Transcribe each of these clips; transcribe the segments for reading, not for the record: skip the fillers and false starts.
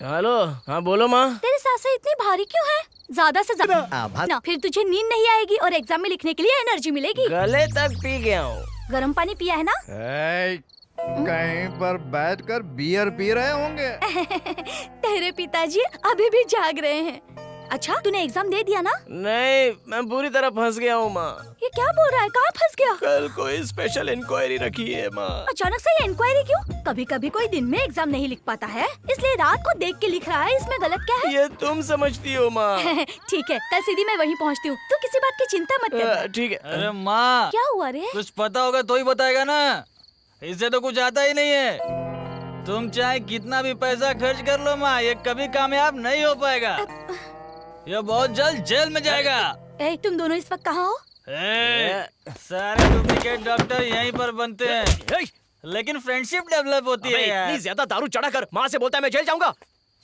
Hello, हाँ बोलो माँ। तेरी सांसें इतनी भारी क्यों है? ज्यादा से ज्यादा ना, फिर तुझे नींद नहीं आएगी और एग्जाम में लिखने के लिए एनर्जी मिलेगी। गले तक पी गया हूँ। गर्म पानी पिया है ना? कहीं पर बैठकर बियर पी रहे होंगे। तेरे पिताजी अभी भी जाग रहे हैं। अच्छा, तूने एग्जाम दे दिया ना? नहीं, मैं बुरी तरह फंस गया हूँ माँ। ये क्या बोल रहा है? कहाँ फंस गया? कल कोई स्पेशल इंक्वायरी रखी है माँ। अचानक से ये इंक्वायरी क्यों? कभी कभी कोई दिन में एग्जाम नहीं लिख पाता है, इसलिए रात को देख के लिख रहा है। इसमें गलत क्या है? ये तुम समझती हो माँ। ठीक है, कल सीधी मैं वहीं पहुँचती हूँ। तू किसी बात की चिंता मत कर। ठीक है। अरे माँ, क्या हुआ रे? कुछ पता होगा तो ही बताएगा ना, इससे तो कुछ आता ही नहीं है। तुम चाहे कितना भी पैसा खर्च कर लो माँ, ये कभी कामयाब नहीं हो पाएगा। ये बहुत जल्द जेल में जाएगा। तुम दोनों इस वक्त कहाँ हो? सारे डुप्लीकेट डॉक्टर यहीं पर बनते हैं, लेकिन फ्रेंडशिप डेवलप होती है यार। इतनी ज्यादा दारू चढ़ा कर माँ से बोलता है मैं जेल जाऊंगा।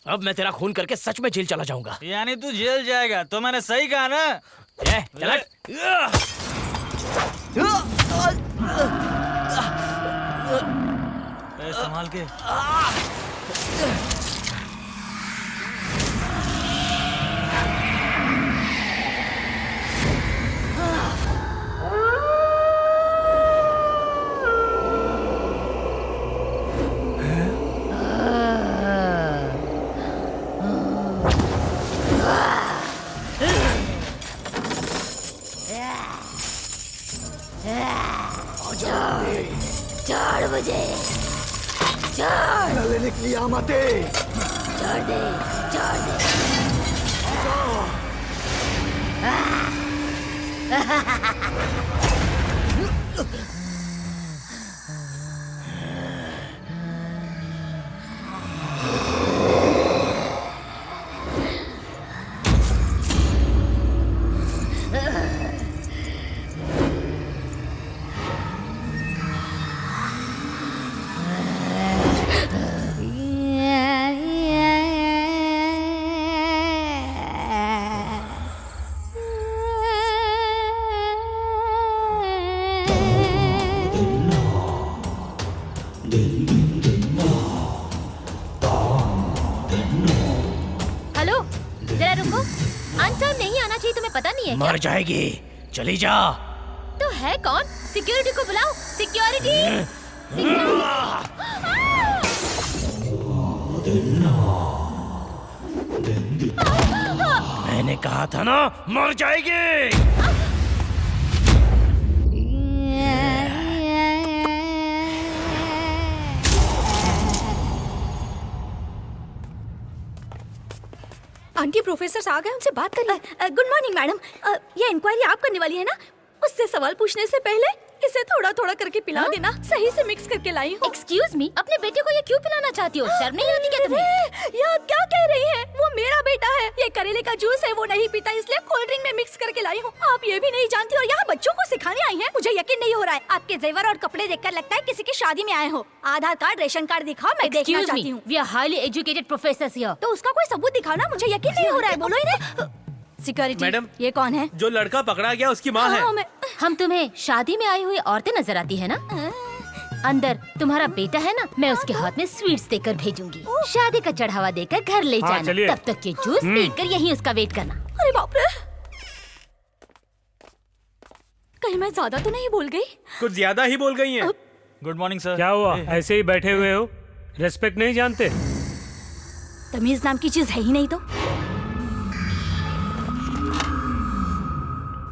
अब मैं तेरा खून करके सच में जेल चला जाऊंगा। यानी तू जेल जाएगा? तो मैंने सही कहा ना? चल संभाल के। छोड़ मुझे, गले निकली आमते। छोड़ दे, छोड़ दे। हेलो, जरा रुको। अनटाइम नहीं आना चाहिए, तुम्हें पता नहीं है क्या? मर जाएगी, चली जा। तो है कौन? सिक्योरिटी को बुलाओ। सिक्योरिटी। मैंने कहा था ना, मर जाएगी। आंटी, प्रोफेसर आ गए, उनसे बात करिए। Good morning madam. ये इंक्वायरी आप करने वाली है ना? उससे सवाल पूछने से पहले इसे थोड़ा थोड़ा करके पिला देना। सही से मिक्स करके लाई हूँ। एक्सक्यूज मी, अपने बेटे को ये क्यों पिलाना चाहती हो? शर्म नहीं आती क्या तुम्हें? ये आप क्या कह रही हैं? वो मेरा बेटा है। ये करेले का जूस है, वो नहीं पीता, इसलिए कोल्ड ड्रिंक में मिक्स करके लाई हूँ। आप ये भी नहीं जानती और यहाँ बच्चों को सिखाने आई हैं? मुझे यकीन नहीं हो रहा है। आपके जेवर और कपड़े देखकर लगता है किसी की शादी में आए हो। आधार कार्ड, रेशन कार्ड दिखाओ, मैं देखना चाहती हूँ। We are highly educated professors here. तो उसका कोई सबूत दिखाओ ना, मुझे यकीन नहीं हो रहा है। बोलो इन्हें। सिक्योरिटी मैडम, ये कौन है? जो लड़का पकड़ा गया उसकी माँ है। हम तुम्हें शादी में आई हुई औरतें नजर आती है ना? अंदर तुम्हारा बेटा है ना, मैं उसके हाथ में स्वीट्स देकर भेजूंगी। शादी का चढ़ावा देकर घर ले जाना। तब तक ये जूस पीकर यहीं उसका वेट करना। अरे बाप रे, कहीं मैं ज्यादा तो नहीं बोल गई? कुछ ज्यादा ही बोल गई हैं। Good morning sir. क्या हुआ? ऐसे ही बैठे हुए हो? रेस्पेक्ट नहीं जानते? तमीज नाम की चीज है ही नहीं तो।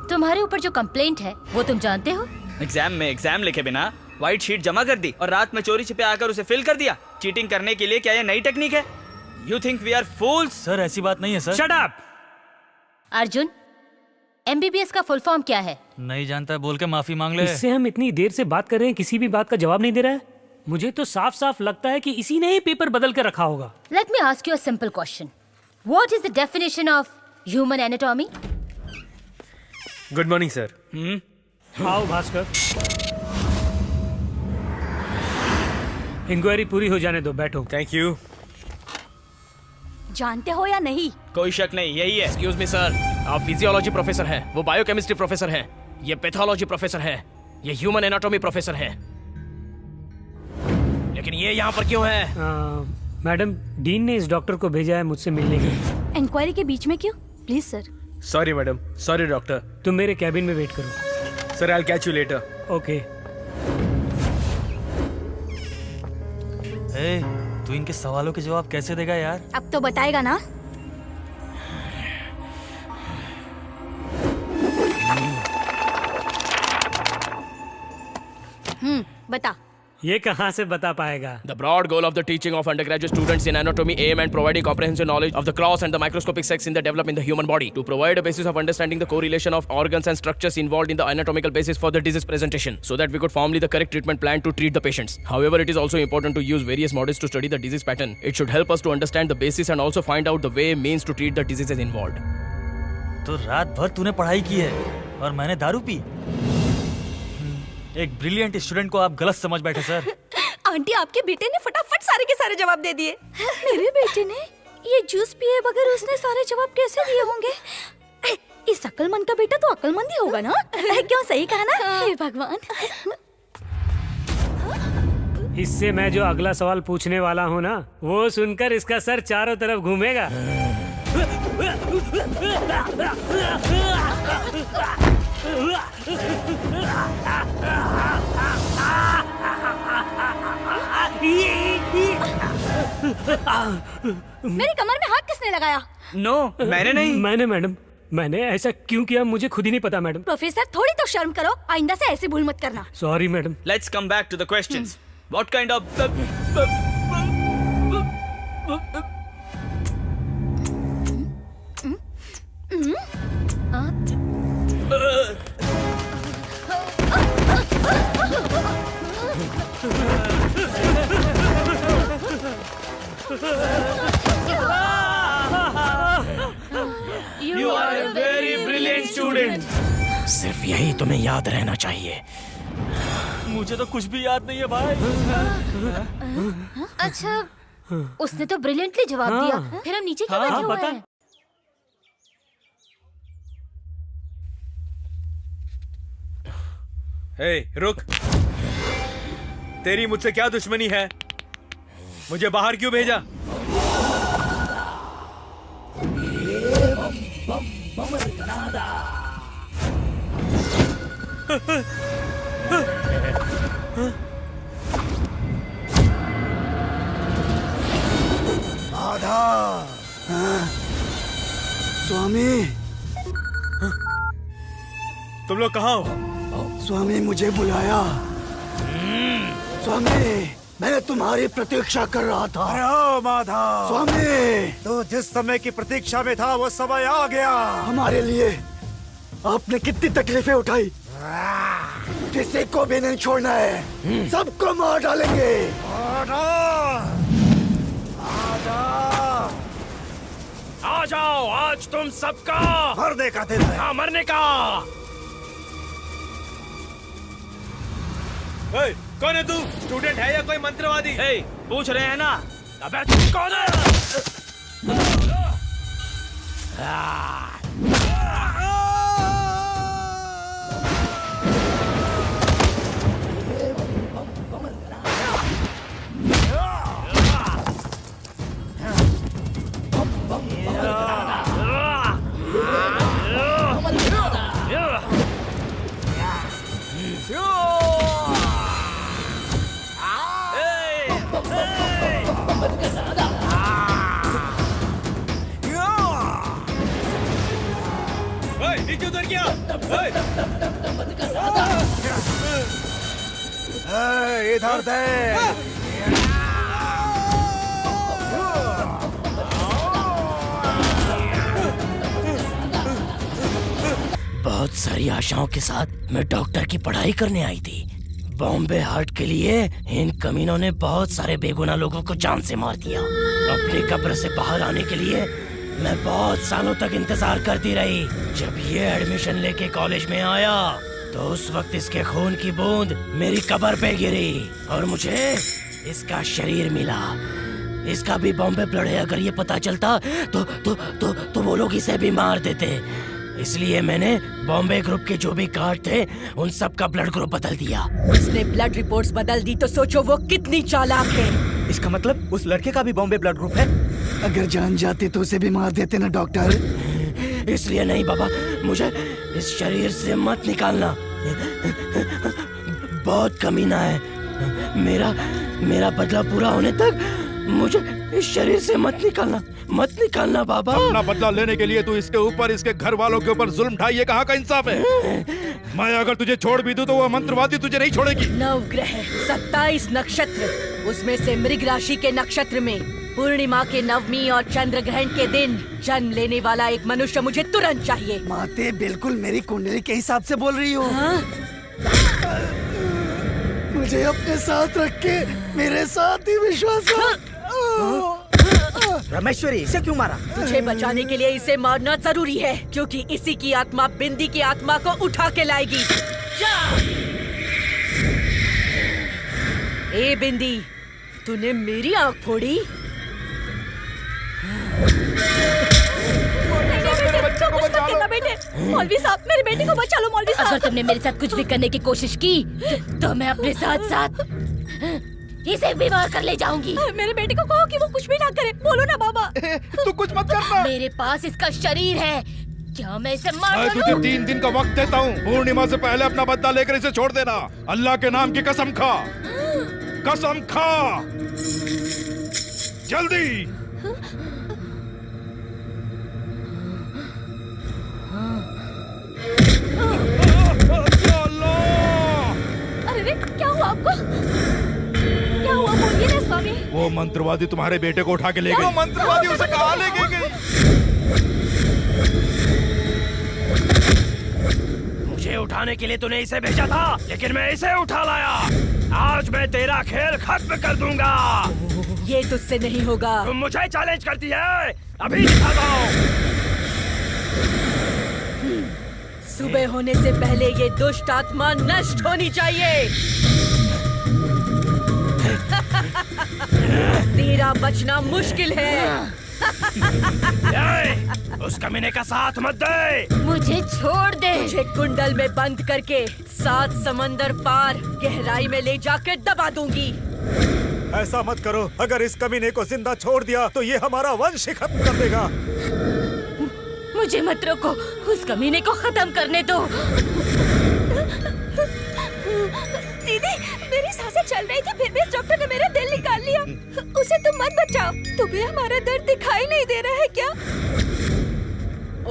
तुम्हारे ऊपर जो कंप्लेंट है वो तुम जानते हो? एग्जाम में एग्जाम लिखे बिना व्हाइट शीट जमा कर दी और रात में चोरी छिपे आकर उसे फिल कर दिया। चीटिंग करने के लिए क्या ये नई टेक्निक है? You think we are fools? Sir ऐसी बात नहीं है sir. Shut up! Arjun, MBBS का फुल फॉर्म क्या है? नहीं जानता बोल के माफी मांग ले। इससे हम इतनी देर से बात कर रहे हैं, किसी भी बात का जवाब नहीं दे रहा है। मुझे तो साफ साफ लगता है कि इसी ने ही पेपर बदल कर रखा होगा। Let me ask you a simple question. What is the definition of human anatomy? Good morning sir. आओ भास्कर, इंक्वायरी पूरी हो जाने दो, बैठो। Thank you. जानते हो या नहीं? कोई शक नहीं, यही है। एक्सक्यूज मी सर, आप फिजियोलॉजी प्रोफेसर हैं, वो बायोकेमिस्ट्री प्रोफेसर हैं, ये पैथोलॉजी प्रोफेसर हैं, ये ह्यूमन एनाटॉमी प्रोफेसर हैं। लेकिन ये यहाँ पर क्यों है? मैडम, डीन ने इस डॉक्टर को भेजा है मुझसे मिलने के लिए। इंक्वायरी के बीच में क्यों? Please sir. Sorry madam, sorry doctor. तुम मेरे कैबिन में वेट करो। Sir, I will catch you later. Okay. तू इनके सवालों के जवाब कैसे देगा यार? अब तो बताएगा ना। बता। ये कहाँ से बता पाएगा? The broad goal of the teaching of undergraduate students in anatomy aim at providing comprehensive knowledge of the cross and the microscopic sex in the development in the human body, to provide a basis of understanding the correlation of organs and structures involved in the anatomical basis for the disease presentation, so that we could formulate the correct treatment plan to treat the patients. However, it is also important to use various models to study the disease pattern. It should help us to understand the basis and also find out the way means to treat the diseases involved. तो रात भर तूने पढ़ाई की है और मैंने दारू पी। एक ब्रिलियंट स्टूडेंट को आप गलत समझ बैठे सर। आंटी, आपके बेटे ने फटाफट सारे के सारे जवाब दे दिए। मेरे बेटे ने ये जूस पिए बगैर उसने सारे जवाब कैसे दिए होंगे? इस अक्लमंद का बेटा तो अक्लमंद ही होगा ना? क्यों, सही कहा ना? हे भगवान। इससे मैं जो अगला सवाल पूछने वाला हूँ ना, वो सुनकर इसका सर चारों तरफ घूमेगा। मेरी कमर में हाथ किसने लगाया? नो, मैंने नहीं। मैंने मैडम, मैंने ऐसा क्यों किया मुझे खुद ही नहीं पता मैडम। प्रोफेसर, थोड़ी तो शर्म करो। आइंदा से ऐसी भूल मत करना। Sorry madam. Let's come back to the questions. What kind of You are a very brilliant student. सिर्फ यही तुम्हें याद रहना चाहिए। मुझे तो कुछ भी याद नहीं है भाई। अच्छा, उसने तो ब्रिलियंटली जवाब दिया, फिर हम नीचे क्यों बैठे हुए हैं? हे, रुक। तेरी मुझसे क्या दुश्मनी है? मुझे बाहर क्यों भेजा? स्वामी, तुम लोग कहाँ हो? स्वामी मुझे बुलाया। स्वामी, मैं तुम्हारी प्रतीक्षा कर रहा था। अरे माधव, स्वामी, तो जिस समय की प्रतीक्षा में था वो समय आ गया। हमारे लिए आपने कितनी तकलीफें उठाई। किसी को भी नहीं छोड़ना है, सबको मार डालेंगे। आ जाओ, आज तुम सबका मरने का दिन है। हाँ, मरने का। हे, कौन है तू? स्टूडेंट है या कोई मंत्रवादी? Hey, पूछ रहे हैं ना? अबे तुम कौन है? ये क्यों उतर गया? इधर देख। बहुत सारी आशाओं के साथ मैं डॉक्टर की पढ़ाई करने आई थी। बॉम्बे हार्ट के लिए इन कमीनों ने बहुत सारे बेगुनाह लोगों को जान से मार दिया। अपनी कब्र से बाहर आने के लिए मैं बहुत सालों तक इंतजार करती रही। जब ये एडमिशन लेके कॉलेज में आया तो उस वक्त इसके खून की बूंद मेरी कब्र पे गिरी और मुझे इसका शरीर मिला। इसका भी बॉम्बे ब्लड है। अगर ये पता चलता तो वो लोग इसे भी मार देते। इसलिए मैंने बॉम्बे ग्रुप के जो भी कार्ड थे उन सब का ब्लड ग्रुप बदल दिया। उसने ब्लड रिपोर्ट्स बदल दी तो सोचो वो कितनी चालाक है। इसका मतलब उस लड़के का भी बॉम्बे ब्लड ग्रुप है। अगर जान जाती तो उसे भी मार देते ना डॉक्टर। इसलिए नहीं बाबा, मुझे इस शरीर से मत निकालना। बहुत कमीना है। मेरा बदला पूरा होने तक मुझे इस शरीर से मत निकालना बाबा। अपना बदला लेने के लिए तू इसके ऊपर, इसके घर वालों के ऊपर जुल्म ढाई, ये कहाँ का इंसाफ है? मैं अगर तुझे छोड़ भी दूं तो वो मंत्रवादी तुझे नहीं छोड़ेगी। 9 ग्रह, 27 नक्षत्र, उसमें से मृग राशि के नक्षत्र में पूर्णिमा के नवमी और चंद्र ग्रहण के दिन जन्म लेने वाला एक मनुष्य मुझे तुरंत चाहिए। माते बिल्कुल मेरी कुंडली के हिसाब से बोल रही हो। हाँ? मुझे अपने साथ रख के मेरे साथ ही विश्वास रख। रमेश्वरी, इसे क्यों मारा? तुझे बचाने के लिए इसे मारना जरूरी है, क्योंकि इसी की आत्मा बिंदी की आत्मा को उठा के लाएगी। जा! ए बिंदी, तूने मेरी आँख फोड़ी? बेटे, मौलवी साहब, मेरे बेटे को बचा लो मौलवी साहब। अगर तुमने मेरे साथ कुछ भी करने की कोशिश की तो मैं अपने साथ साथ इसे बीमार कर ले जाऊंगी। मेरे बेटे को कहो कि वो कुछ भी ना करे। बोलो ना बाबा। तू कुछ मत करना। मेरे पास इसका शरीर है, क्या मैं इसे मार मैं तुझे डालूं? 3 दिन का वक्त देता हूँ। पूर्णिमा से पहले अपना बदला लेकर इसे छोड़ देना। अल्लाह के नाम की कसम खा, कसम खा, जल्दी। अरे रे, क्या हुआ आपको? क्या हुआ बोलिए ना स्वामी। वो मंत्रवादी तुम्हारे बेटे को उठा के ले गई। मंत्रवादी उसे कहाँ ले गई? मुझे उठाने के लिए तूने इसे भेजा था, लेकिन मैं इसे उठा लाया। आज मैं तेरा खेल खत्म कर दूंगा। ये तुझसे नहीं होगा। तुम मुझे चैलेंज करती है, अभी दिखाता हूँ। सुबह होने से पहले ये दुष्ट आत्मा नष्ट होनी चाहिए। तेरा बचना मुश्किल है। उस कमीने का साथ मत दे। मुझे छोड़ दे। तुझे कुंडल में बंद करके 7 समंदर पार गहराई में ले जाकर दबा दूंगी। ऐसा मत करो। अगर इस कमीने को जिंदा छोड़ दिया तो ये हमारा वंश ही खत्म कर देगा। मुझे मत रोको, उस कमीने को खत्म करने दो। दीदी, मेरी सांसें चल रही थी, फिर भी इस डॉक्टर ने मेरा दिल निकाल लिया। उसे तुम मत बचाओ। तुम्हें हमारा दर्द दिखाई नहीं दे रहा है क्या?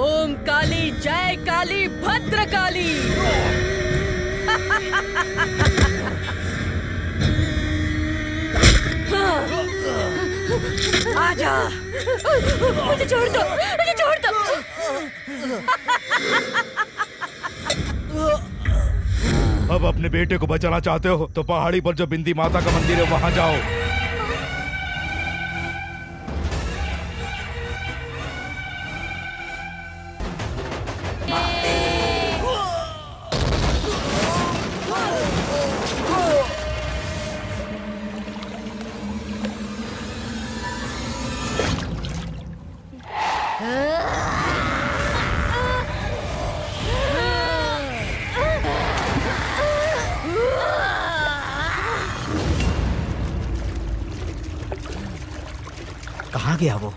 ओम काली जय काली भद्र काली। आजा। मुझे छोड़ दो, मुझे छोड़ दो। अब अपने बेटे को बचाना चाहते हो तो पहाड़ी पर जो बिंदी माता का मंदिर है वहाँ जाओ। कहाँ गया वो?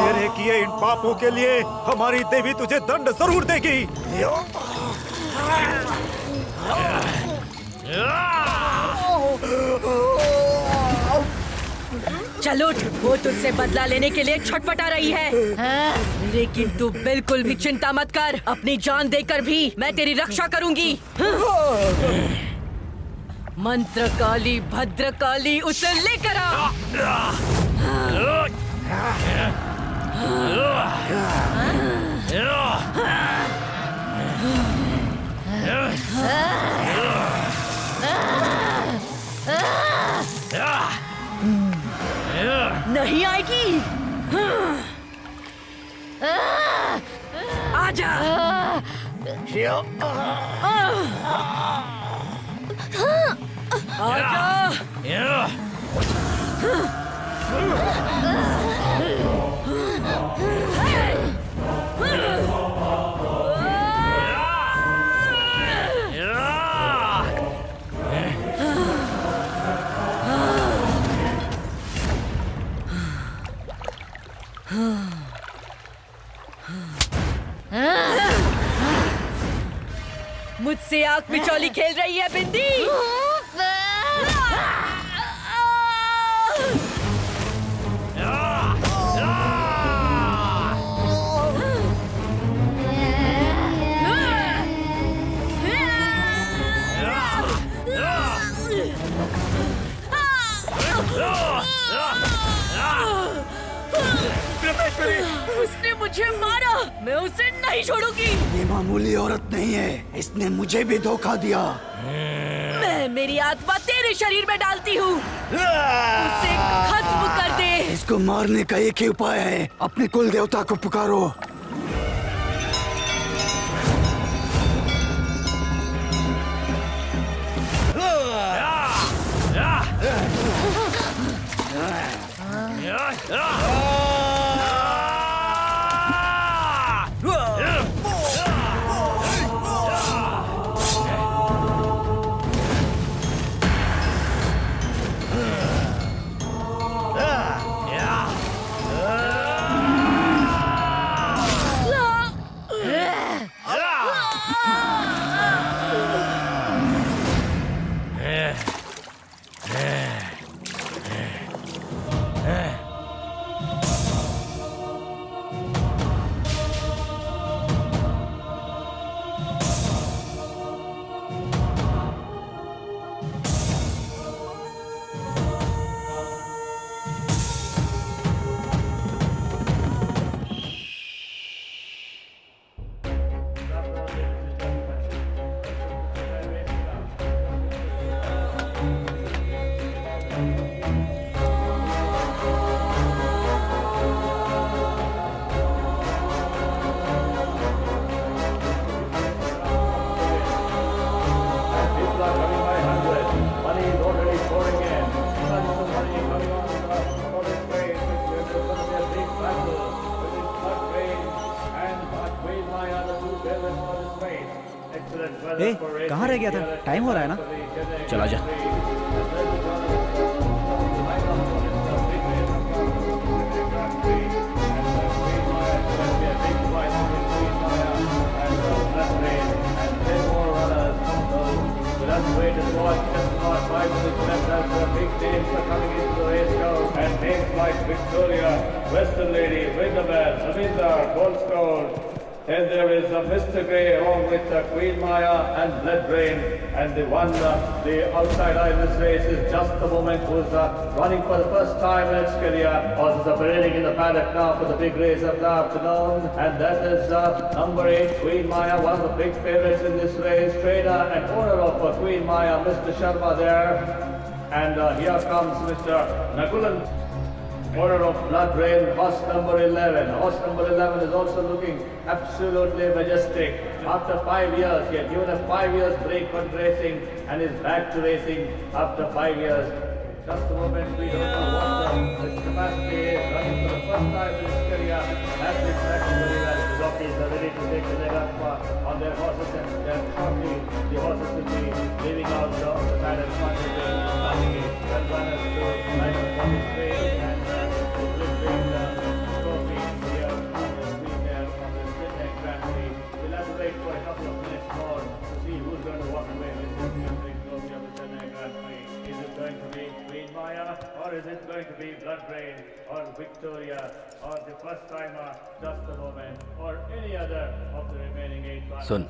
तेरे किए इन पापों के लिए हमारी देवी तुझे दंड जरूर देगी। चल उठ, वो तुझसे बदला लेने के लिए छटपटा रही है। लेकिन तू बिल्कुल भी चिंता मत कर, अपनी जान देकर भी मैं तेरी रक्षा करूंगी। मंत्र काली भद्र काली उसे लेकर आ। आजा। मुझसे आंख मिचौली खेल रही है बिंदी। उसने मुझे मारा, मैं उसे नहीं छोड़ूंगी। ये मामूली औरत नहीं है, इसने मुझे भी धोखा दिया। मैं मेरी आत्मा तेरे शरीर में डालती हूँ, उसे खत्म कर दे। इसको मारने का एक ही उपाय है, अपने कुल देवता को पुकारो। कहाँ रह गया था? टाइम हो रहा है ना? चला जा। Victoria, Western Lady, Winterman, Samindar, Goldstone. Then there is Mr. Grey along with Queen Maya and Blood Rain. And the one, the outside eye in this race is Just the Moment, who's running for the first time in its career. Also parading in the paddock now for the big race of the afternoon. And that is number 8, Queen Maya, one of the big favorites in this race. Trainer and owner of Queen Maya, Mr. Sharma there. And here comes Mr. Nagulan, owner of Blood Rain, horse number 11. Horse number 11 is also looking absolutely majestic. After 5 years, he had given a 5 years break from racing and is back to racing after 5 years. Just a moment, we don't know what his capacity is. Running for the first time in his career, has been tracking very well. The jockeys are ready to take the leg up on their horses, and then shortly the horses will be leaving out of the paddock. Well runners to line up for his race, and for a couple of minutes more to see who's going to walk away with this music trophy of the Chennai Grand Prix. Is it going to be Queen Maya, or is it going to be Blood Rain, or Victoria, or the first timer, Just a Moment, or any other of the remaining 8 runners? सुन,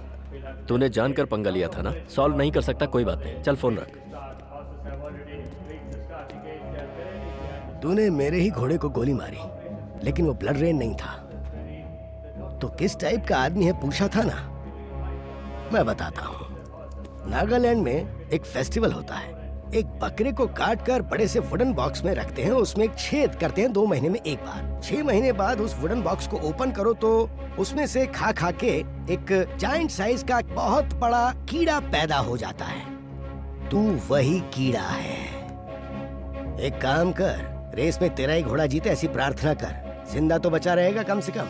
तूने जानकर पंगा लिया था ना? Solve नहीं कर सकता, कोई बात नहीं, चल फोन रख। तूने मेरे ही घोड़े को गोली मारी, लेकिन वो ब्लड रेन नहीं था। तो किस टाइप का आदमी है पूछा था ना? मैं बताता हूँ। नागालैंड में एक फेस्टिवल होता है एक बकरे को काट कर बड़े से वुडन बॉक्स में रखते हैं, उसमें एक छेद करते हैं 2 महीने में एक बार। 6 महीने बाद उस वुडन बॉक्स को ओपन करो तो उसमें से खा खा के एक जायंट साइज का बहुत बड़ा कीड़ा पैदा हो जाता है। तू वही कीड़ा है। एक काम कर, रेस में तेरा ही घोड़ा जीते ऐसी प्रार्थना कर, जिंदा तो बचा रहेगा कम से कम।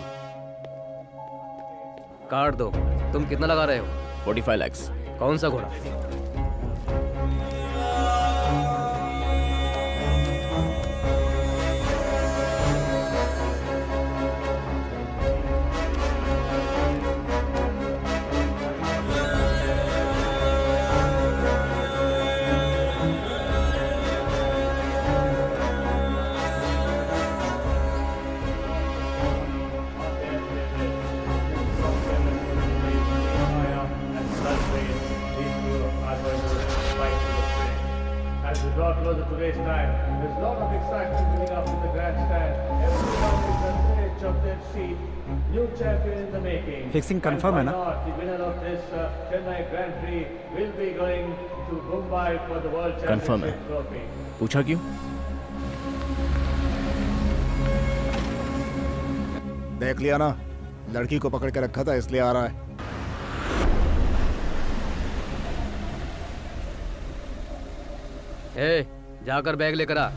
काट दो। तुम कितना लगा रहे हो? 45 लाख। कौन सा घोड़ा? As we draw closer to race time, there's a lot of excitement building up in the grandstand. Everyone is on the edge of their seat. New champion in the making. Fixing confirm है ना? The winner of this Chennai Grand Prix will be going to Mumbai for the World Confirm है। Championship trophy. पूछा क्यों? देख लिया ना, लड़की को पकड़ के रखा था इसलिए आ रहा है। ए, जाकर बैग लेकर आ।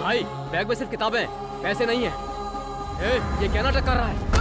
भाई, बैग में सिर्फ किताबें, पैसे नहीं है। ए, ये क्या नाटक कर रहा है?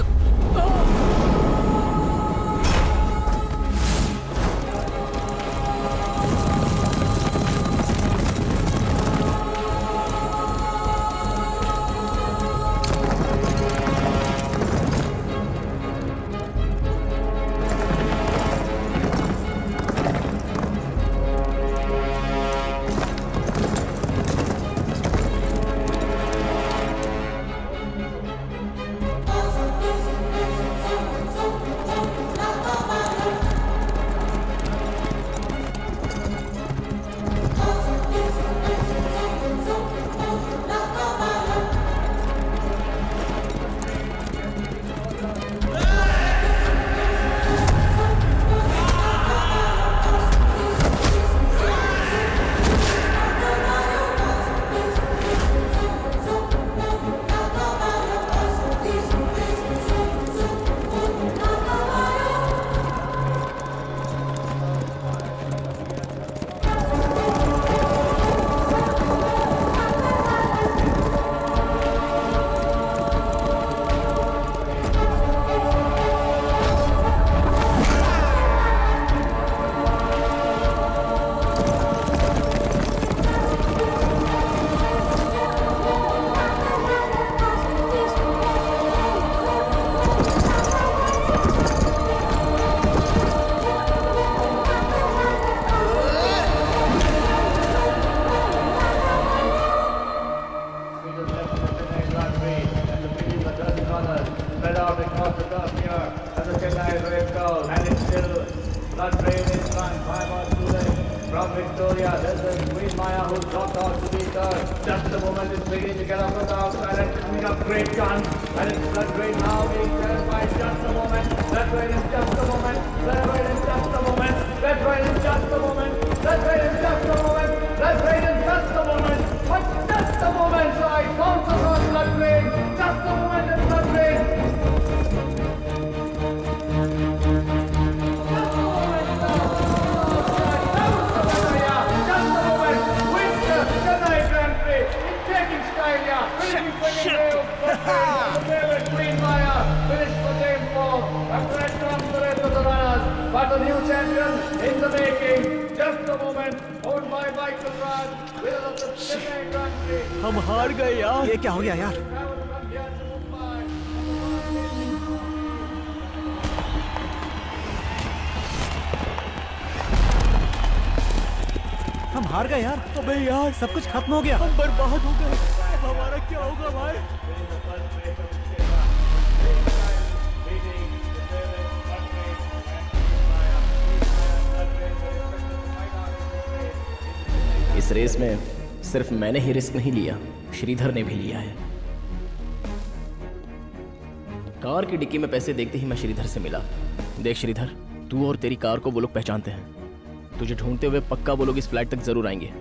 brothers spread out across the turf here as the Chennai Brave Girls, and it's still blood rain in front. Bye-bye to them. From Victoria, there's the Queen Maya who dropped out to beat her. Just a moment, it's beginning to get up from the outside and coming up great guns. And it's blood rain now being terrified. Just a moment. Blood rain in just a moment. Blood rain in just a moment. Blood rain in just a moment. Blood rain in just a moment. Blood rain in just a moment. But just a moment, so I bounce across blood rain. Just a moment in blood rain. Queen Maya finished for game 4. A great consolation to the runners, but a new champion in the making. Just a moment, owned by Michael Raj, winner of the Chennai Grand Prix. हम हार गए यार। ये क्या हो गया यार? हम हार गए यार। अबे यार सब कुछ खत्म हो गया। हम बर्बाद हो गए। अब हमारा क्या होगा भाई? इस रेस में सिर्फ मैंने ही रिस्क नहीं लिया, श्रीधर ने भी लिया है। कार की डिक्की में पैसे देखते ही मैं श्रीधर से मिला। देख श्रीधर, तू और तेरी कार को वो लोग पहचानते हैं। तुझे ढूंढते हुए पक्का वो लोग इस फ्लैट तक जरूर आएंगे।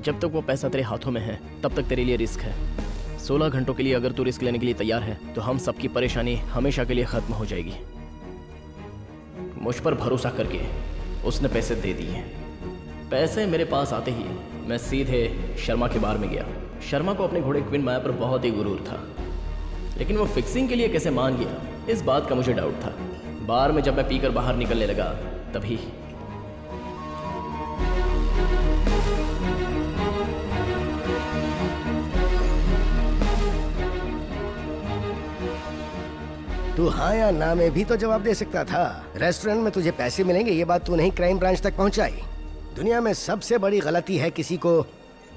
जब तक वो पैसा तेरे हाथों में है तब तक तेरे लिए रिस्क है। 16 घंटों के लिए अगर तू रिस्क लेने के लिए तैयार है तो हम सबकी परेशानी हमेशा के लिए खत्म हो जाएगी। मुझ पर भरोसा करके उसने पैसे दे दिए। पैसे मेरे पास आते ही मैं सीधे शर्मा के बार में गया। शर्मा को अपने घोड़े क्वीन माया पर बहुत ही गुरूर था, लेकिन वो फिक्सिंग के लिए कैसे मान गया इस बात का मुझे डाउट था। बार में जब मैं पीकर बाहर निकलने लगा तभी तू हाँ या ना में भी तो जवाब दे सकता था। रेस्टोरेंट में तुझे पैसे मिलेंगे ये बात तू नहीं क्राइम ब्रांच तक पहुंचाई। दुनिया में सबसे बड़ी गलती है किसी को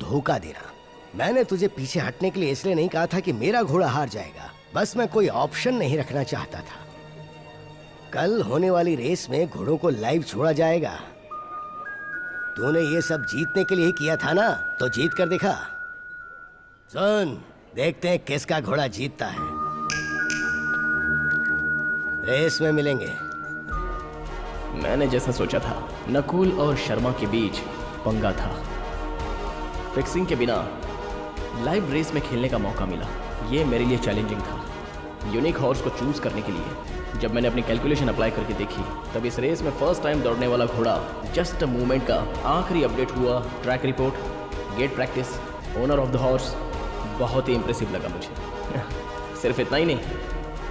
धोखा देना। मैंने तुझे पीछे हटने के लिए इसलिए नहीं कहा था कि मेरा घोड़ा हार जाएगा, बस मैं कोई ऑप्शन नहीं रखना चाहता था। कल होने वाली रेस में घोड़ों को लाइव छोड़ा जाएगा। तूने ये सब जीतने के लिए ही किया था ना, तो जीत कर दिखा। सुन, देखते हैं किसका घोड़ा जीतता है। रेस में मिलेंगे। मैंने जैसा सोचा था, नकुल और शर्मा के बीच पंगा था। फिक्सिंग के बिना लाइव रेस में खेलने का मौका मिला, ये मेरे लिए चैलेंजिंग था। यूनिक हॉर्स को चूज करने के लिए जब मैंने अपनी कैलकुलेशन अप्लाई करके देखी तब इस रेस में फर्स्ट टाइम दौड़ने वाला घोड़ा जस्ट अ मूवमेंट का आखिरी अपडेट हुआ, track report, gate practice, owner of the horse, बहुत ही इंप्रेसिव लगा मुझे। सिर्फ इतना ही नहीं,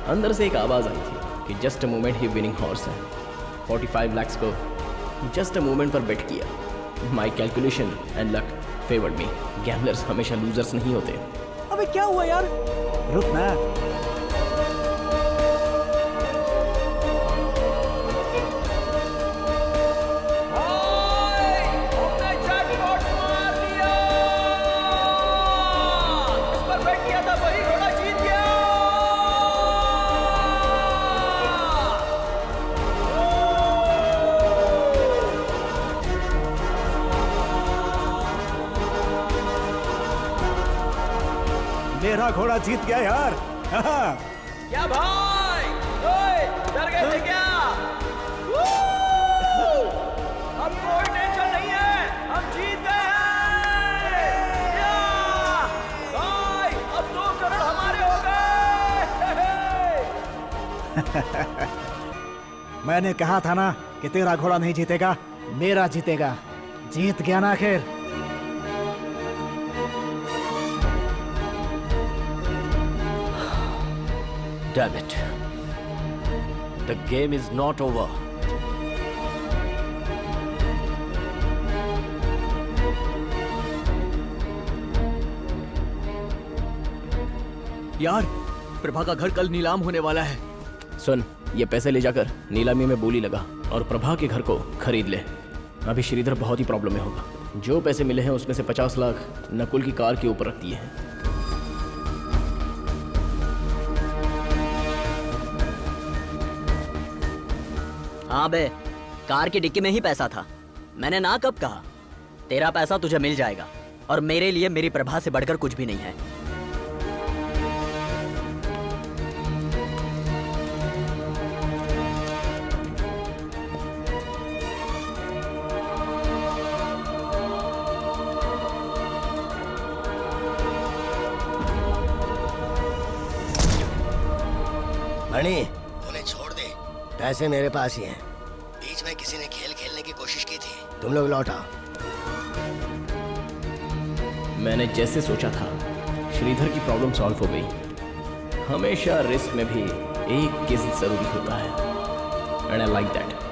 अंदर से एक आवाज़ आई थी कि just a movement he winning horse है। 45 लाख को जस्ट अ मूवमेंट पर बेट किया। My calculation and luck favoured me. Gamblers हमेशा लूजर्स नहीं होते। अबे क्या हुआ यार? रुक ना। मेरा घोड़ा जीत गया यार। क्या भाई? ओए, डर गए थे क्या? अब कोई टेंशन नहीं है, हम जीत गए हैं। या! भाई, अब 2 करोड़ हमारे हो गए। मैंने कहा था ना कि तेरा घोड़ा नहीं जीतेगा, मेरा जीतेगा। जीत गया ना आखिर। Damn it. The game is not over. यार, प्रभा का घर कल नीलाम होने वाला है। सुन, ये पैसे ले जाकर नीलामी में बोली लगा और प्रभा के घर को खरीद ले। अभी श्रीधर बहुत ही प्रॉब्लम में होगा। जो पैसे मिले हैं उसमें से 50 लाख नकुल की कार के ऊपर रख दिए हैं। हाँ बे, कार की डिक्की में ही पैसा था। मैंने ना कब कहा? तेरा पैसा तुझे मिल जाएगा और मेरे लिए मेरी प्रभा से बढ़कर कुछ भी नहीं है। मणि, उन्हें छोड़ दे, पैसे मेरे पास ही हैं। बीच में किसी ने खेल खेलने की कोशिश की थी, तुम लोग लौट आओ। मैंने जैसे सोचा था, श्रीधर की प्रॉब्लम सॉल्व हो गई। हमेशा रिस्क में भी एक किस जरूरी होता है, एंड आई लाइक दैट।